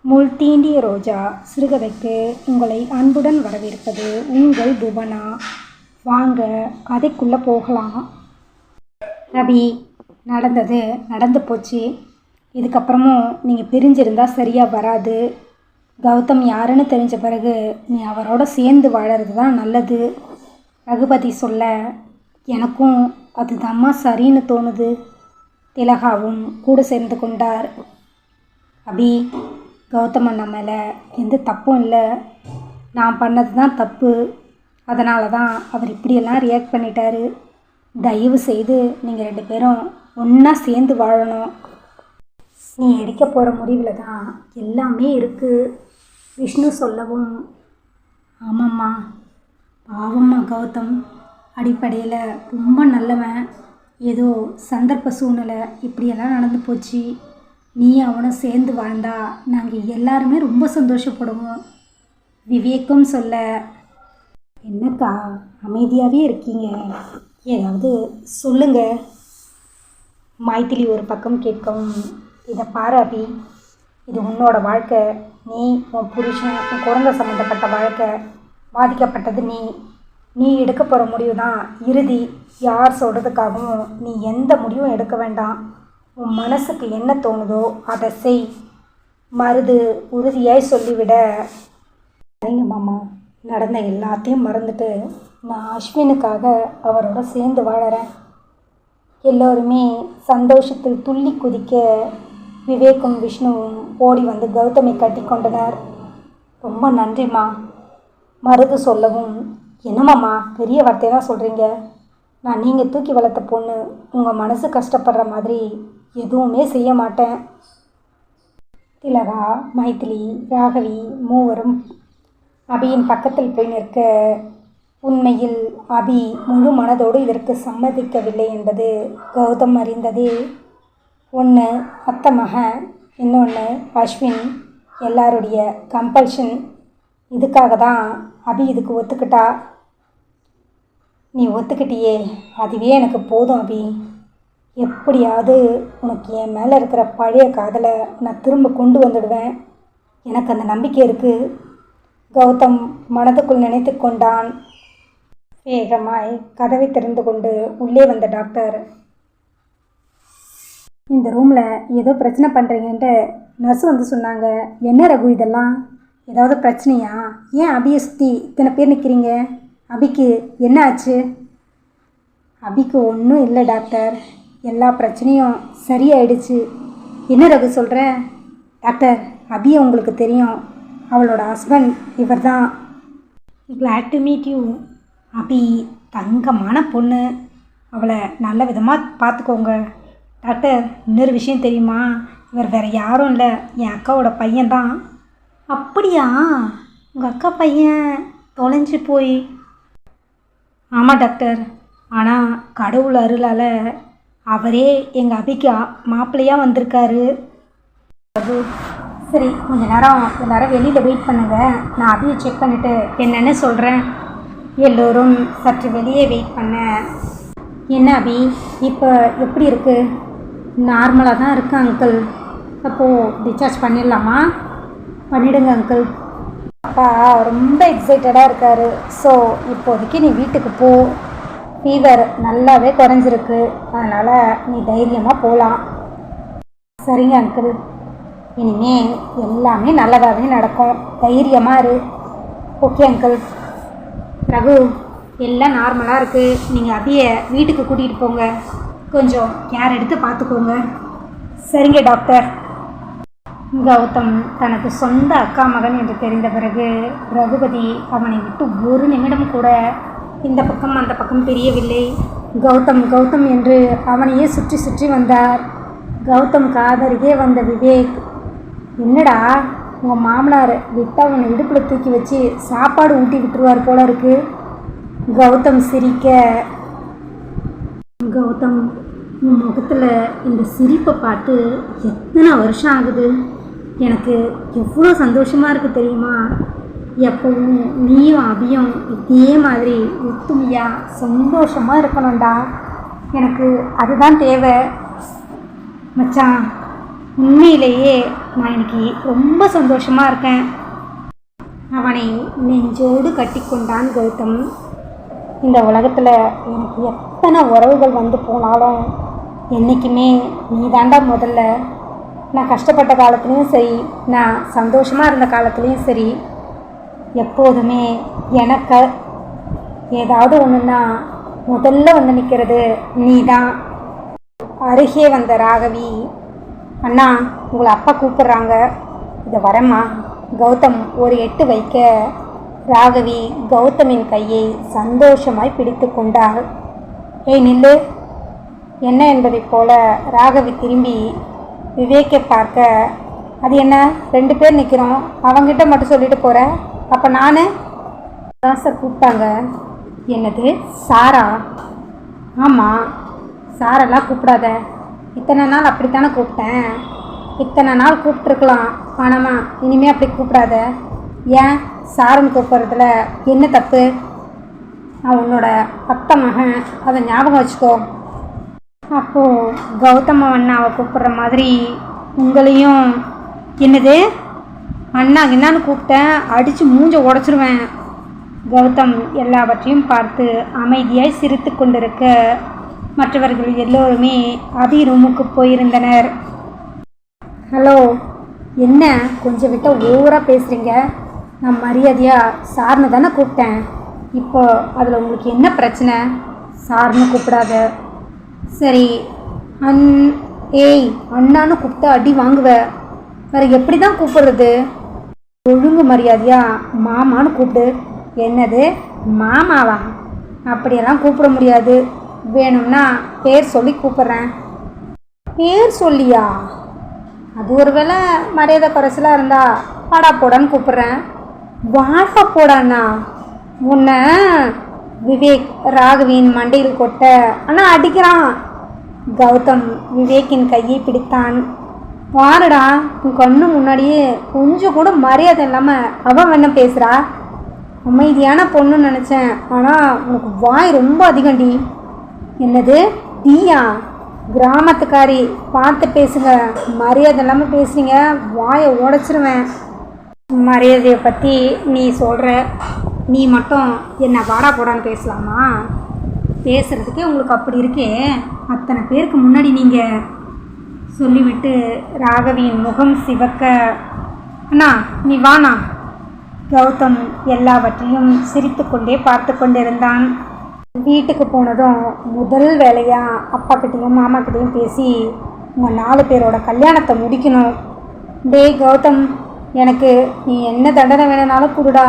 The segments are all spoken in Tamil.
முள் தீண்டிய ரோஜா சிறுகதைக்கு உங்களை அன்புடன் வரவேற்பது உங்கள் புவனா. வாங்க கதைக்குள்ளே போகலாம். ரவி, நடந்தது நடந்து போச்சு. இதுக்கப்புறமும் நீங்கள் பிரிஞ்சிருந்தால் சரியாக வராது. கௌதம் யாருன்னு தெரிஞ்ச பிறகு நீ அவரோட சேர்ந்து வாழறது தான் நல்லது. ரகுபதி சொல்ல எனக்கும் அதுதாம்மா சரின்னு தோணுது. திலகாவும் கூட சேர்ந்து கொண்டார். அபி, கௌதம் அண்ணா மேலே எந்த தப்பும் இல்லை. நான் பண்ணது தான் தப்பு. அதனால தான் அவர் இப்படியெல்லாம் ரியாக்ட் பண்ணிட்டாரு. தயவு செய்து நீங்கள் 2 பேரும் ஒன்றா சேர்ந்து வாழணும். நீ எடுக்க போகிற முடிவில் தான் எல்லாமே இருக்குது. விஷ்ணு சொல்லவும் ஆமாம்மா, பாவம்மா கௌதம் அடிப்படையில் ரொம்ப நல்லவன். ஏதோ சந்தர்ப்ப சூழ்நிலை இப்படியெல்லாம் நடந்து போச்சு. நீ அவனும் சேர்ந்து வாழ்ந்தா நாங்கள் எல்லாருமே ரொம்ப சந்தோஷப்படுவோம். விவேக்கும் சொல்ல என்னக்கா அமைதியாகவே இருக்கீங்க, ஏதாவது சொல்லுங்க. மைத்திலி ஒரு பக்கம் கேட்கவும் இதை பாரு அபி, இது உன்னோட வாழ்க்கை. நீ உன் புருஷன் உன் குழந்தை சம்மந்தப்பட்ட வாழ்க்கை. பாதிக்கப்பட்டது நீ எடுக்க போகிற முடிவு தான் இறுதி. யார் சொல்கிறதுக்காகவும் நீ எந்த முடிவும் எடுக்க வேண்டாம். உன் மனசுக்கு என்ன தோணுதோ அதை செய். மருது உறுதியாய் சொல்லிவிட சரிங்க மாமா, நடந்த எல்லாத்தையும் மறந்துட்டு நான் அஸ்வினுக்காக அவரோட சேர்ந்து வாழறேன். எல்லோருமே சந்தோஷத்தில் துள்ளி குதிக்க விவேக்கும் விஷ்ணுவும் ஓடி வந்து கௌதமை கட்டி கொண்டனர். ரொம்ப நன்றிம்மா. மருது சொல்லவும் என்னம்மாம்மா பெரிய வார்த்தையெல்லாம் சொல்கிறீங்க. நான் நீங்கள் தூக்கி வளர்த்த பொண்ணு. உங்கள் மனசு கஷ்டப்படுற மாதிரி எதுவுமே செய்ய மாட்டேன். திலகா, மைத்திலி, ராகவி மூவரும் அபியின் பக்கத்தில் போய் நிற்க உண்மையில் அபி முழு மனதோடு இதற்கு சம்மதிக்கவில்லை என்பது கௌதம் அறிந்ததே. ஒன்று அத்தை மகன், இன்னொன்று அஸ்வின், எல்லாருடைய கம்பல்ஷன். இதுக்காக தான் அபி இதுக்கு ஒத்துக்கிட்டா. நீ ஒத்துக்கிட்டியே, அதுவே எனக்கு போதும் அபி. எப்படியாவது உனக்கு என் மேலே இருக்கிற பழைய காதலை நான் திரும்ப கொண்டு வந்துடுவேன். எனக்கு அந்த நம்பிக்கை இருக்குது. கௌதம் மனதுக்குள் நினைத்து கொண்டான். வேகமாய் கதவை திறந்து கொண்டு உள்ளே வந்த டாக்டர், இந்த ரூமில் ஏதோ பிரச்சனை பண்ணுறீங்கன்ட்டு நர்ஸ் வந்து சொன்னாங்க. என்ன ரகு இதெல்லாம்? ஏதாவது பிரச்சனையா? ஏன் அபியை சுற்றி இத்தனை பேர் நிற்கிறீங்க? அபிக்கு என்ன ஆச்சு? அபிக்கு ஒன்றும் இல்லை டாக்டர், எல்லா பிரச்சனையும் சரியாயிடுச்சு. என்ன ரகு சொல்கிற? டாக்டர், அபியை உங்களுக்கு தெரியும். அவளோட ஹஸ்பண்ட் இவர் தான். Glad to meet you. Abhi தங்கமான பொண்ணு. அவளை நல்ல விதமாக பார்த்துக்கோங்க. டாக்டர், இன்னொரு விஷயம் தெரியுமா? இவர் வேறு யாரும் இல்லை, என் அக்காவோட பையன்தான். அப்படியா? உங்கள் அக்கா பையன் தொலைஞ்சு போய்? ஆமாம் டாக்டர், ஆனால் கடவுள் அருளால் அவரே எங்கள் அபிக்கு மாப்பிள்ளையாக வந்திருக்காரு. சரி, கொஞ்ச நேரம் எல்லோரும் வெளியில் வெயிட் பண்ணுங்கள். நான் அபியை செக் பண்ணிவிட்டு என்னென்னு சொல்கிறேன். எல்லோரும் சற்று வெளியே வெயிட் பண்ண. என்ன அபி, இப்போ எப்படி இருக்குது? நார்மலாக தான் இருக்குது அங்கிள். அப்போது டிஸ்சார்ஜ் பண்ணிடலாமா? பண்ணிவிடுங்க அங்கிள். அப்பா ரொம்ப எக்ஸைட்டடாக இருக்கார். ஸோ இப்போதைக்கு நீ வீட்டுக்கு போ. ஃபீவர் நல்லாவே குறைஞ்சிருக்கு, அதனால் நீ தைரியமாக போகலாம். சரிங்க அங்கிள், இனிமேல் எல்லாமே நல்லதாகவே நடக்கும். தைரியமாக இரு. Okay uncle. ரகு, எல்லாம் நார்மலாக இருக்குது. நீங்கள் அபியை வீட்டுக்கு கூட்டிகிட்டு போங்க. கொஞ்சம் கேர் எடுத்து பார்த்துக்கோங்க. சரிங்க டாக்டர். கௌதம் தனக்கு சொந்த அக்கா மகன் என்று தெரிந்த பிறகு ரகுபதி அவனை விட்டு ஒரு நிமிடம் கூட இந்த பக்கம் அந்த பக்கம் தெரியவில்லை. கௌதம் கௌதம் என்று அவனையே சுற்றி சுற்றி வந்தார். கௌதம் காதருகே வந்த விவேக், என்னடா உங்கள் மாமனார் விட்டால் உன்னை இடுப்பில் தூக்கி வச்சு சாப்பாடு ஊட்டி விட்டுருவார் போல இருக்கு. கௌதம் சிரிக்க, கௌதம் உன் முகத்தில் இந்த சிரிப்பை பார்த்து எத்தனை வருஷம் ஆகுது. எனக்கு எவ்வளோ சந்தோஷமாக இருக்குது தெரியுமா? எப்பவும் நீயும் அபியும் இதே மாதிரி ஒத்துமையாக சந்தோஷமாக இருக்கணும்டா. எனக்கு அதுதான் தேவை. மச்சான், உண்மையிலேயே நான் இன்னைக்கு ரொம்ப சந்தோஷமாக இருக்கேன். அவனை நெஞ்சோடு கட்டி கொண்டான் கௌதம். இந்த உலகத்தில் எனக்கு எத்தனை உறவுகள் வந்து போனாலும் என்றைக்குமே நீ தாண்டா முதல்ல. நான் கஷ்டப்பட்ட காலத்துலேயும் சரி, நான் சந்தோஷமாக இருந்த காலத்துலேயும் சரி, எப்போதுமே எனக்கு ஏதாவது ஒன்றுன்னா முதல்ல வந்து நிற்கிறது நீ தான். அருகே வந்த ராகவி, அண்ணா உங்களை அப்பா கூப்பிட்றாங்க, இதை வரேம்மா. கௌதம் ஒரு எட்டு வைக்க ராகவி கௌதமின் கையை சந்தோஷமாய் பிடித்து கொண்டாள். ஏய் நில்லு. என்ன என்பதைப் போல ராகவி திரும்பி விவேக்கை பார்க்க, அது என்ன 2 பேர் நிற்கிறோம், அவங்கிட்ட மட்டும் சொல்லிட்டு போகிற, அப்போ நான் தான் சார் கூப்பிட்டாங்க. என்னது சாரா? ஆமாம், சாரெல்லாம் கூப்பிடாத. இத்தனை நாள் அப்படித்தானே கூப்பிட்டேன். இத்தனை நாள் கூப்பிட்ருக்கலாம், ஆனாம்மா இனிமேல் அப்படி கூப்பிடாத. ஏன் சாருன்னு கூப்பிட்றதுல என்ன தப்பு? நான் உன்னோட அத்தை மகன், அதை ஞாபகம் வச்சுக்கோ. அப்போது கௌதம அண்ணாவை கூப்பிட்ற மாதிரி உங்களையும். என்னது அண்ணா என்னான்னு கூப்பிட்டேன், அடித்து மூஞ்ச உடச்சிருவேன். கௌதம் எல்லாவற்றையும் பார்த்து அமைதியாய் சிரித்து கொண்டிருக்க மற்றவர்கள் எல்லோருமே அபி ரூமுக்கு போயிருந்தனர். ஹலோ, என்ன கொஞ்சம் விட்ட ஓவராக பேசுகிறீங்க? நான் மரியாதையாக சார்னு தானே கூப்பிட்டேன். இப்போ அதில் உங்களுக்கு என்ன பிரச்சனை? சார்னு கூப்பிடாத. சரி ஏய் அண்ணான்னு கூப்பிட்டா அடி வாங்குவ, வேறு எப்படி தான் கூப்பிடுறது? ஒழுங்கு மரியாதையாக மாமான்னு கூப்பிடு. என்னது மாமாவா? அப்படியெல்லாம் கூப்பிட முடியாது. வேணும்னா பேர் சொல்லி கூப்பிட்றேன். பேர் சொல்லியா? அது ஒரு வேளை மரியாதை குறைச்சலாக இருந்தா வாடா போடான்னு கூப்பிட்றேன். வாடா போடாண்ணா உன்னை. விவேக் ராகவியின் மண்டையில் கொட்ட, ஆனால் அடிக்கிறான். கௌதம் விவேக்கின் கையை பிடித்தான். பாருடா, உன் கண்ணு முன்னாடியே கொஞ்சம் கூட மரியாதை இல்லாமல் அவன் என்ன பேசுகிறா? அமைதியான பொண்ணுன்னு நினச்சேன், ஆனால் உனக்கு வாய் ரொம்ப அதிகண்டி. என்னது டீயா? கிராமத்துக்காரி, பார்த்து பேசுங்க. மரியாதை இல்லாமல் பேசுறீங்க, வாயை உடைச்சிருவேன். மரியாதையை பற்றி நீ சொல்கிற, நீ மட்டும் என்ன வாடா போடான்னு பேசலாமா? பேசுகிறதுக்கே உங்களுக்கு அப்படி இருக்கே, அத்தனை பேருக்கு முன்னாடி நீங்கள் சொல்லிவிட்டு ராகவியின் முகம் சிவக்க, அண்ணா நீ வாண்ணா. கௌதம் எல்லாவற்றையும் சிரித்து கொண்டே பார்த்து கொண்டிருந்தான். வீட்டுக்கு போனதும் முதல் வேலையாக அப்பாக்கிட்டையும் மாமாக்கிட்டையும் பேசி உங்கள் 4 பேரோட கல்யாணத்தை முடிக்கணும். டேய் கௌதம், எனக்கு நீ என்ன தண்டனை வேணும்னாலும் கொடுடா.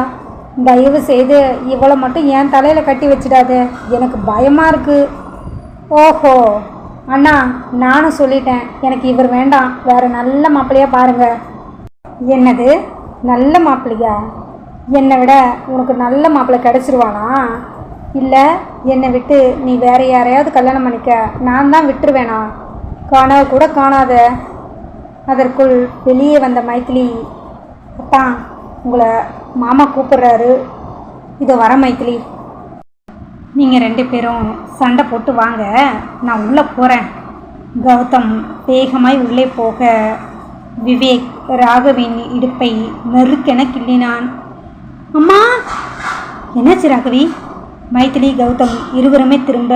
தயவு செய்து இவளை மட்டும் என் தலையில் கட்டி வச்சிடாத, எனக்கு பயமாக இருக்குது. ஓஹோ அண்ணா, நானும் சொல்லிட்டேன், எனக்கு இவர் வேண்டாம், வேறு நல்ல மாப்பிள்ளையாக பாருங்கள். என்னது நல்ல மாப்பிள்ளையா? என்னை விட உனக்கு நல்ல மாப்பிள்ளை கிடச்சிருவானா? இல்லை என்னை விட்டு நீ வேறு யாரையாவது கல்யாணம் பண்ணிக்க நான் தான் விட்டுருவேனா? கனவு கூட காணாத. அதற்குள் வெளியே வந்த மைத்திலி, அத்தான் உங்களை மாமா கூப்பிட்றாரு, இதை வர மைத்திலி. நீங்கள் 2 பேரும் சண்டை போட்டு வாங்க, நான் உள்ளே போகிறேன். கௌதம் வேகமாய் உள்ளே போக விவேக் ராகவின் இடுப்பை நெருக்கென கிள்ளினான். அம்மா! என்னாச்சு ராகவி? மைத்திலி கௌதம் இருவருமே திரும்ப.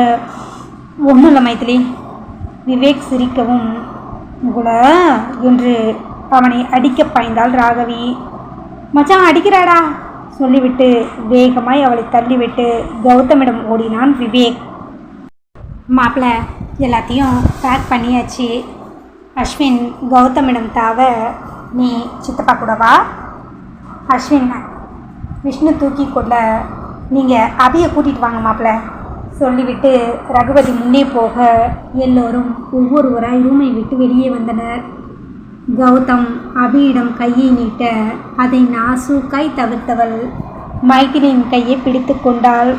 ஒன்றும் இல்லை மைத்திலி. விவேக் சிரிக்கவும் உங்களை என்று அவனை அடிக்க பாய்ந்தாள் ராகவி. மச்சான் அடிக்கிறாடா சொல்லிவிட்டு வேகமாய் அவளை தள்ளிவிட்டு கௌதமிடம் ஓடினான் விவேக். மாப்பிள்ளை எல்லாத்தையும் பேக் பண்ணியாச்சு. அஸ்வின் கௌதமிடம் தாவ, நீ சித்தப்பா கூட வா. அஸ்வின் விஷ்ணு தூக்கி கொள்ள, நீங்கள் அபியை கூட்டிகிட்டு வாங்க மாப்பிள்ளை சொல்லிவிட்டு ரகுபதி முன்னே போக எல்லோரும் ஒவ்வொருவராய் ரூமை விட்டு வெளியே வந்தனர். கௌதம் அபியிடம் கையை நீட்ட அதை நாசூக்காய் தவிர்த்தவள் மைத்திலியின் கையை பிடித்து கொண்டாள்.